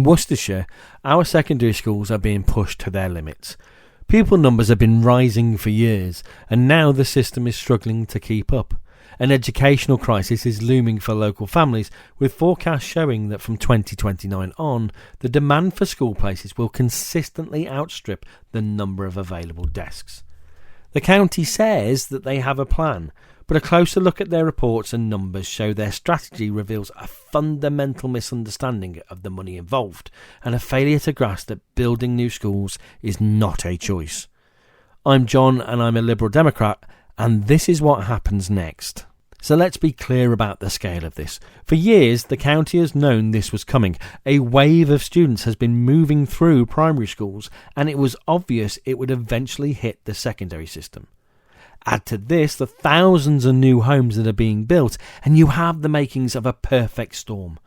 In Worcestershire, our secondary schools are being pushed to their limits. Pupil numbers have been rising for years, and now the system is struggling to keep up. An educational crisis is looming for local families, with forecasts showing that from 2029 on, the demand for school places will consistently outstrip the number of available desks. The county says that they have a plan, but a closer look at their reports and numbers show their strategy reveals a fundamental misunderstanding of the money involved and a failure to grasp that building new schools is not a choice. I'm John and I'm a Liberal Democrat, and this is what happens next. So let's be clear about the scale of this. For years, the county has known this was coming. A wave of students has been moving through primary schools, and it was obvious it would eventually hit the secondary system. Add to this the thousands of new homes that are being built, and you have the makings of a perfect storm.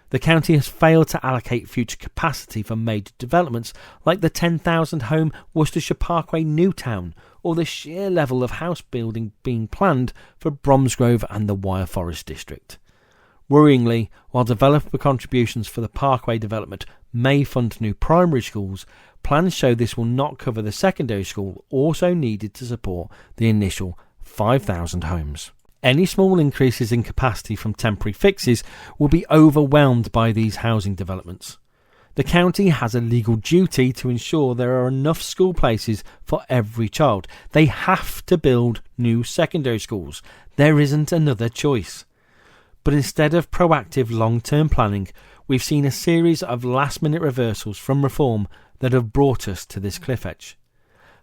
The county has failed to allocate future capacity for major developments like the 10,000 home Worcestershire Parkway Newtown, or the sheer level of house building being planned for Bromsgrove and the Wyre Forest district. Worryingly, while developer contributions for the Parkway development may fund new primary schools, plans show this will not cover the secondary school also needed to support the initial 5,000 homes. Any small increases in capacity from temporary fixes will be overwhelmed by these housing developments. The county has a legal duty to ensure there are enough school places for every child. They have to build new secondary schools. There isn't another choice. But instead of proactive long-term planning, we've seen a series of last-minute reversals from reform that have brought us to this cliff edge.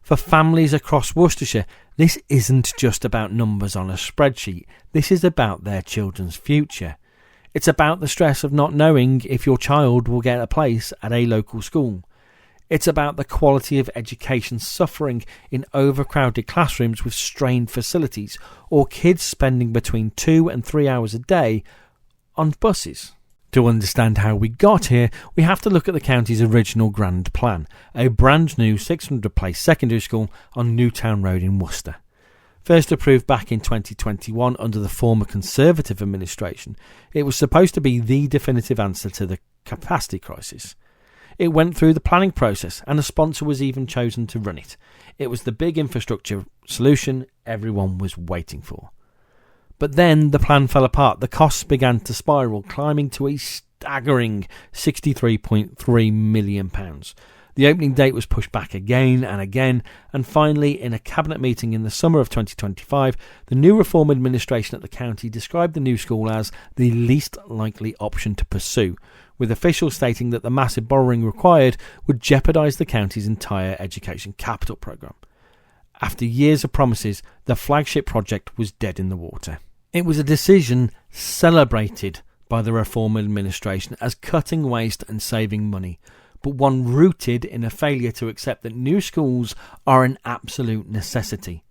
For families across Worcestershire, this isn't just about numbers on a spreadsheet. This is about their children's future. It's about the stress of not knowing if your child will get a place at a local school. It's about the quality of education suffering in overcrowded classrooms with strained facilities, or kids spending between 2 and 3 hours a day on buses. To understand how we got here, we have to look at the county's original grand plan, a brand new 600-place secondary school on Newtown Road in Worcester. First approved back in 2021 under the former Conservative administration, it was supposed to be the definitive answer to the capacity crisis. It went through the planning process and a sponsor was even chosen to run it. It was the big infrastructure solution everyone was waiting for. But then the plan fell apart. The costs began to spiral, climbing to a staggering £63.3 million. The opening date was pushed back again and again, and finally, in a cabinet meeting in the summer of 2025, the new Reform administration at the county described the new school as the least likely option to pursue, with officials stating that the massive borrowing required would jeopardise the county's entire education capital programme. After years of promises, the flagship project was dead in the water. It was a decision celebrated by the Reform administration as cutting waste and saving money, but one rooted in a failure to accept that new schools are an absolute necessity.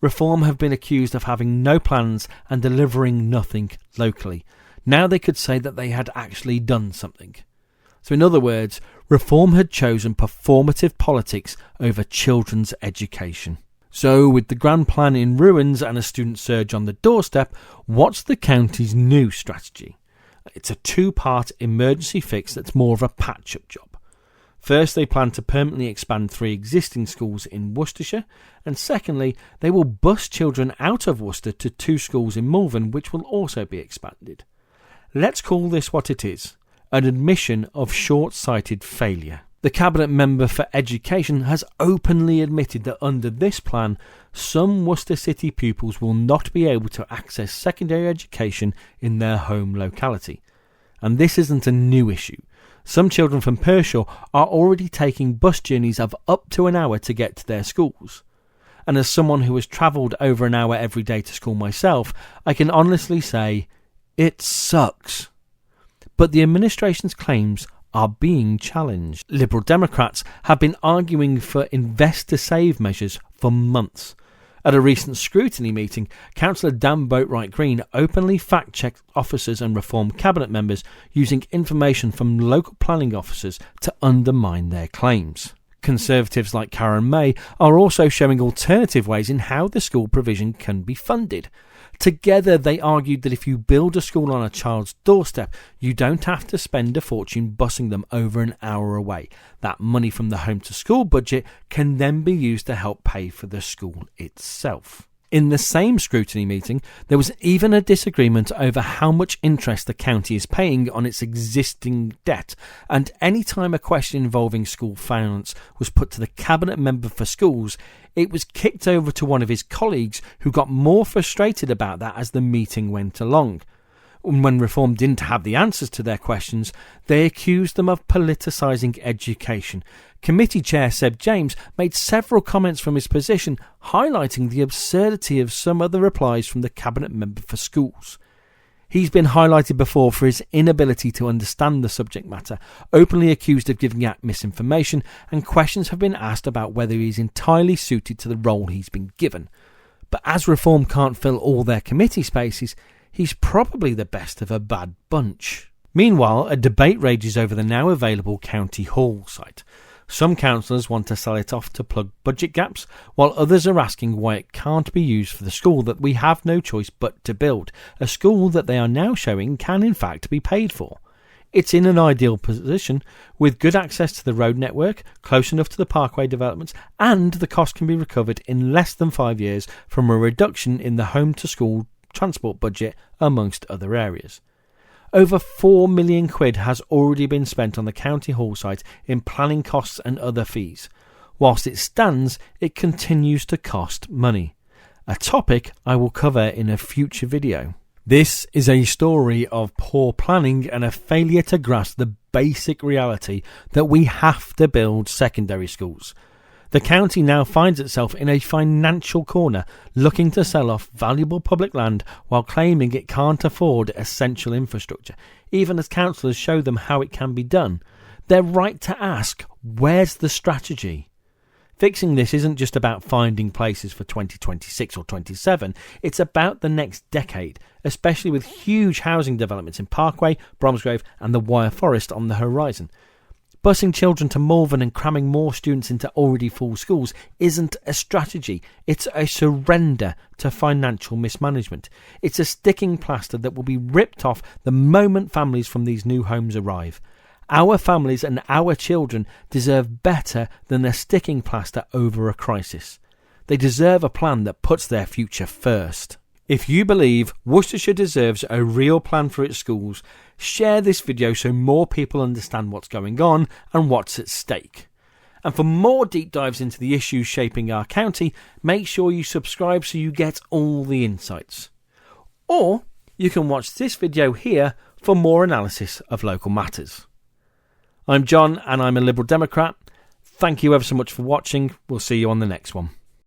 Reform have been accused of having no plans and delivering nothing locally. Now they could say that they had actually done something. So in other words, Reform had chosen performative politics over children's education. So with the grand plan in ruins and a student surge on the doorstep, what's the county's new strategy? It's a two-part emergency fix that's more of a patch-up job. First, they plan to permanently expand 3 existing schools in Worcestershire, and secondly, they will bus children out of Worcester to 2 schools in Malvern, which will also be expanded. Let's call this what it is, an admission of short-sighted failure. The Cabinet Member for Education has openly admitted that under this plan, some Worcester City pupils will not be able to access secondary education in their home locality. And this isn't a new issue. Some children from Pershore are already taking bus journeys of up to an hour to get to their schools. And as someone who has travelled over an hour every day to school myself, I can honestly say, it sucks. But the administration's claims are being challenged. Liberal Democrats have been arguing for invest-to-save measures for months. At a recent Scrutiny meeting, Councillor Dan Boatwright-Green openly fact-checked officers and Reform Cabinet members using information from local planning officers to undermine their claims. Conservatives like Karen May are also showing alternative ways in how the school provision can be funded. Together, they argued that if you build a school on a child's doorstep, you don't have to spend a fortune busing them over an hour away. That money from the home to school budget can then be used to help pay for the school itself. In the same Scrutiny meeting, there was even a disagreement over how much interest the county is paying on its existing debt, and any time a question involving school finance was put to the cabinet member for schools, it was kicked over to one of his colleagues who got more frustrated about that as the meeting went along. When Reform didn't have the answers to their questions, they accused them of politicising education. Committee Chair Seb James made several comments from his position, highlighting the absurdity of some of the replies from the Cabinet member for schools. He's been highlighted before for his inability to understand the subject matter, openly accused of giving out misinformation, and questions have been asked about whether he's entirely suited to the role he's been given. But as Reform can't fill all their committee spaces, he's probably the best of a bad bunch. Meanwhile, a debate rages over the now available County Hall site. Some councillors want to sell it off to plug budget gaps, while others are asking why it can't be used for the school that we have no choice but to build, a school that they are now showing can in fact be paid for. It's in an ideal position, with good access to the road network, close enough to the parkway developments, and the cost can be recovered in less than 5 years from a reduction in the home to school transport budget, amongst other areas. Over £4 million has already been spent on the County Hall site in planning costs and other fees. Whilst it stands, it continues to cost money, a topic I will cover in a future video. This is a story of poor planning and a failure to grasp the basic reality that we have to build secondary schools. The county now finds itself in a financial corner, looking to sell off valuable public land while claiming it can't afford essential infrastructure, even as councillors show them how it can be done. They're right to ask, where's the strategy? Fixing this isn't just about finding places for 2026 or 27, it's about the next decade, especially with huge housing developments in Parkway, Bromsgrove and the Wyre Forest on the horizon. Busing children to Malvern and cramming more students into already full schools isn't a strategy. It's a surrender to financial mismanagement. It's a sticking plaster that will be ripped off the moment families from these new homes arrive. Our families and our children deserve better than a sticking plaster over a crisis. They deserve a plan that puts their future first. If you believe Worcestershire deserves a real plan for its schools, share this video so more people understand what's going on and what's at stake. And for more deep dives into the issues shaping our county, make sure you subscribe so you get all the insights. Or you can watch this video here for more analysis of local matters. I'm John and I'm a Liberal Democrat. Thank you ever so much for watching. We'll see you on the next one.